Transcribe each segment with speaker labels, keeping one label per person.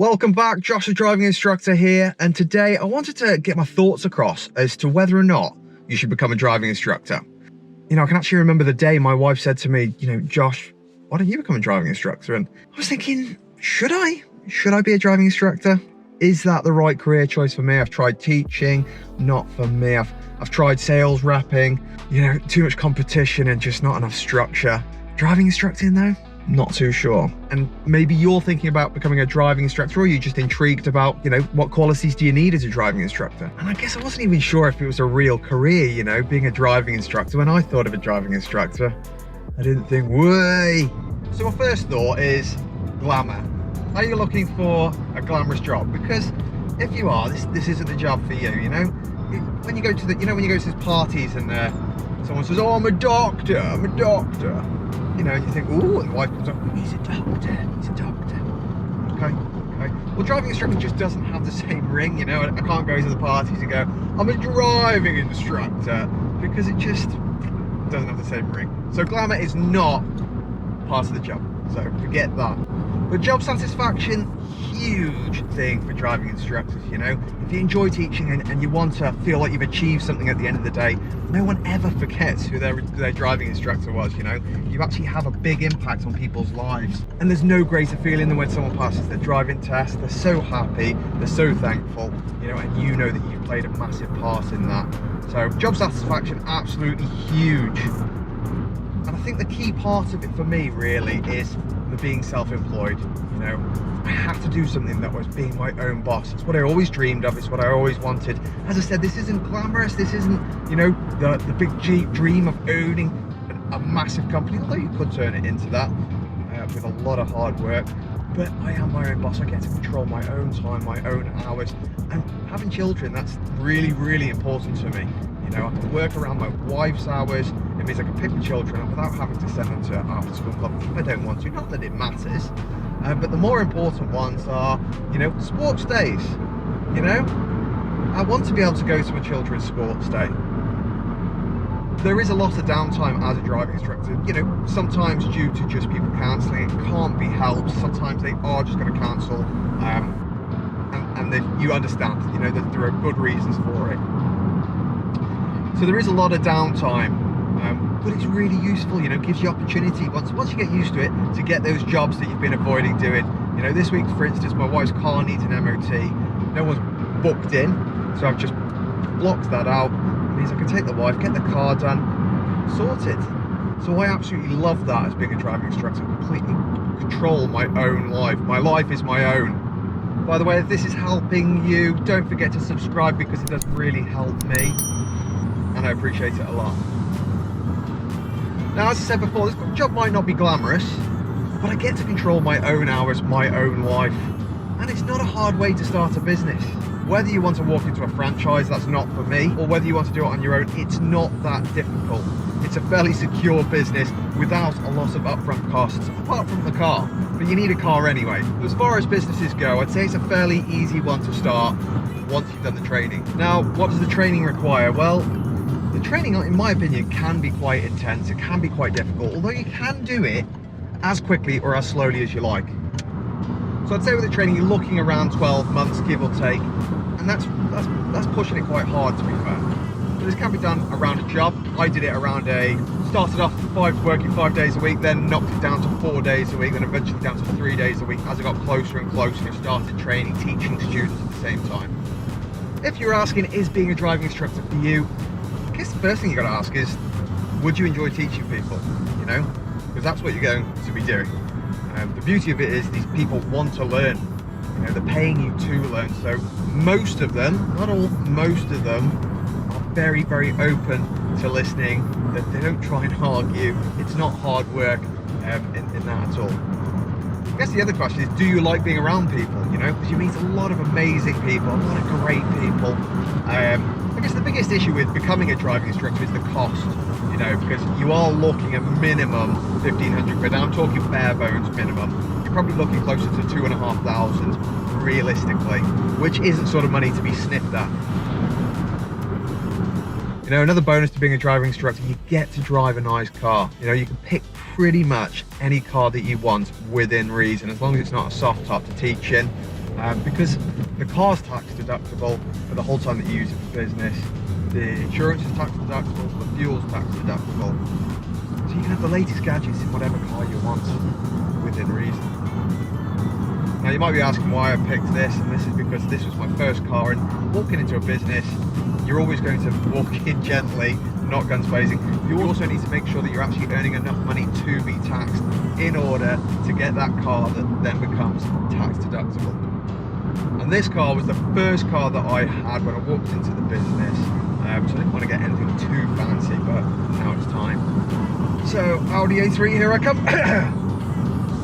Speaker 1: Welcome back, Josh the driving instructor here, and today I wanted to get my thoughts across as to whether or not you should become a driving instructor. You know, I can actually remember the day my wife said to me, Josh, why don't you become a driving instructor? And I was thinking, should I? Should I be a driving instructor? Is that the right career choice for me? I've tried teaching, not for me. I've tried sales repping, too much competition and just not enough structure. Driving instructing though? Not too sure. And maybe you're thinking about becoming a driving instructor, or you're just intrigued about, what qualities do you need as a driving instructor? And I guess I wasn't even sure if it was a real career, being a driving instructor. When I thought of a driving instructor, I didn't think, way. So my first thought is glamour. Are you looking for a glamorous job? Because if you are, this isn't the job for you, When you go to when you go to these parties and someone says, oh, I'm a doctor. And you think, ooh, and the wife comes up, he's a doctor. Okay. Well, driving instructor just doesn't have the same ring, I can't go to the parties and go, I'm a driving instructor, because it just doesn't have the same ring. So glamour is not part of the job, so forget that. But job satisfaction, huge thing for driving instructors, If you enjoy teaching and you want to feel like you've achieved something at the end of the day, no one ever forgets who their driving instructor was, You actually have a big impact on people's lives. And there's no greater feeling than when someone passes their driving test. They're so happy, they're so thankful, and you know that you've played a massive part in that. So job satisfaction, absolutely huge. And I think the key part of it for me really is the being self-employed. I have to do something that was being my own boss. It's what I always dreamed of. It's what I always wanted. As I said, this isn't glamorous. This isn't, the big dream of owning a massive company, although you could turn it into that with a lot of hard work. But I am my own boss. I get to control my own time, my own hours. And having children, that's really, really important to me. I can work around my wife's hours. It means I can pick the children up without having to send them to after school club if I don't want to. Not that it matters, but the more important ones are, sports days. I want to be able to go to a children's sports day. There is a lot of downtime as a driving instructor, sometimes due to just people cancelling. It can't be helped. Sometimes they are just going to cancel, and you understand, that there are good reasons for it. So there is a lot of downtime, but it's really useful, gives you opportunity once you get used to it to get those jobs that you've been avoiding doing. This week, for instance, my wife's car needs an MOT. No one's booked in, so I've just blocked that out. It means I can take the wife, get the car done, sorted. So I absolutely love that as being a driving instructor. Completely control my own life. My life is my own. By the way, if this is helping you, don't forget to subscribe, because it does really help me. And I appreciate it a lot. Now, as I said before, this job might not be glamorous, but I get to control my own hours, my own life. And it's not a hard way to start a business. Whether you want to walk into a franchise, that's not for me, or whether you want to do it on your own, it's not that difficult. It's a fairly secure business without a lot of upfront costs, apart from the car. But you need a car anyway. As far as businesses go, I'd say it's a fairly easy one to start once you've done the training. Now, what does the training require? Well, the training, in my opinion, can be quite intense. It can be quite difficult, although you can do it as quickly or as slowly as you like. So I'd say with the training, you're looking around 12 months, give or take, and that's pushing it quite hard, to be fair. But this can be done around a job. I did it around started off working 5 days a week, then knocked it down to 4 days a week, then eventually down to 3 days a week as I got closer and closer and started training, teaching students at the same time. If you're asking, is being a driving instructor for you? I guess the first thing you got to ask is, would you enjoy teaching people? Because that's what you're going to be doing. The beauty of it is these people want to learn. They're paying you to learn. So most of them, not all, most of them are very, very open to listening. That they don't try and argue. It's not hard work in that at all. I guess the other question is, do you like being around people? Because you meet a lot of amazing people, a lot of great people. I guess the biggest issue with becoming a driving instructor is the cost, because you are looking at minimum 1,500 quid. I'm talking bare bones minimum. You're probably looking closer to 2,500 realistically, which isn't sort of money to be sniffed at. Another bonus to being a driving instructor, you get to drive a nice car. You can pick pretty much any car that you want within reason, as long as it's not a soft top to teach in. because the car's tax deductible for the whole time that you use it for business, the insurance is tax deductible, the fuel's tax deductible. So you can have the latest gadgets in whatever car you want within reason. Now you might be asking why I picked this, and this is because this was my first car, and walking into a business, you're always going to walk in gently, not guns blazing. You also need to make sure that you're actually earning enough money to be taxed in order to get that car that then becomes tax deductible. And this car was the first car that I had when I walked into the business, so I didn't want to get anything too fancy, but now it's time. So Audi A3, here I come.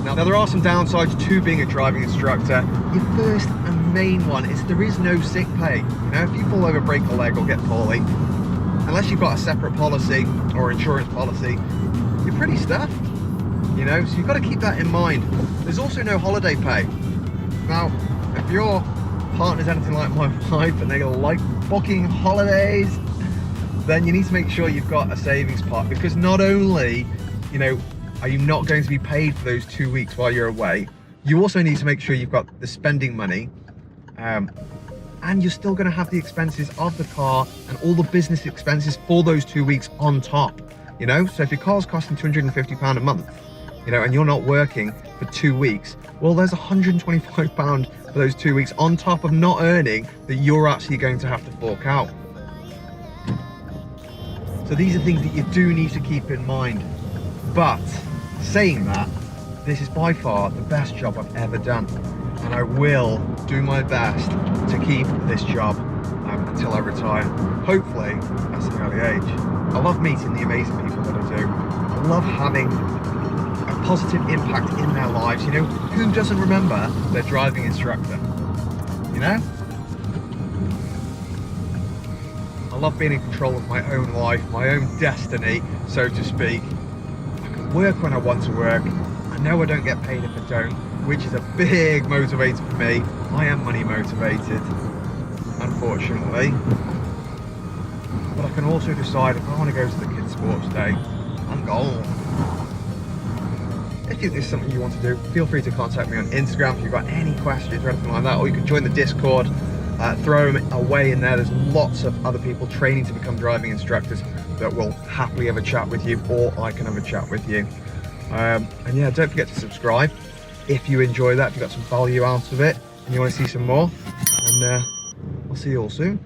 Speaker 1: Now there are some downsides to being a driving instructor. Your first and main one is there is no sick pay. You know, if you fall over, break a leg or get poorly, unless you've got a separate policy or insurance policy, you're pretty stuffed. You know, so you've got to keep that in mind. There's also no holiday pay. Now, if your partner's anything like my wife and they like booking holidays, then you need to make sure you've got a savings pot, because not only, you know, are you not going to be paid for those 2 weeks while you're away, you also need to make sure you've got the spending money, and you're still going to have the expenses of the car and all the business expenses for those 2 weeks on top, you know. So if your car's costing £250 a month, you know, and you're not working for 2 weeks, well, there's £125 for those 2 weeks on top of not earning that you're actually going to have to fork out. So these are things that you do need to keep in mind. But saying that, this is by far the best job I've ever done, and I will do my best to keep this job until I retire, hopefully at an early age. I love meeting the amazing people that I do. I love having a positive impact in their lives. You know, who doesn't remember their driving instructor? You know? I love being in control of my own life, my own destiny, so to speak. I can work when I want to work. I know I don't get paid if I don't, which is a big motivator for me. I am money motivated, unfortunately. But I can also decide if I want to go to the kids' sports day, I'm gone. If this is something you want to do, feel free to contact me on Instagram if you've got any questions or anything like that, or you can join the Discord. Throw them away in there. There's lots of other people training to become driving instructors that will happily have a chat with you, or I can have a chat with you. And yeah, don't forget to subscribe if you enjoy that, if you got some value out of it and you want to see some more. And I'll see you all soon.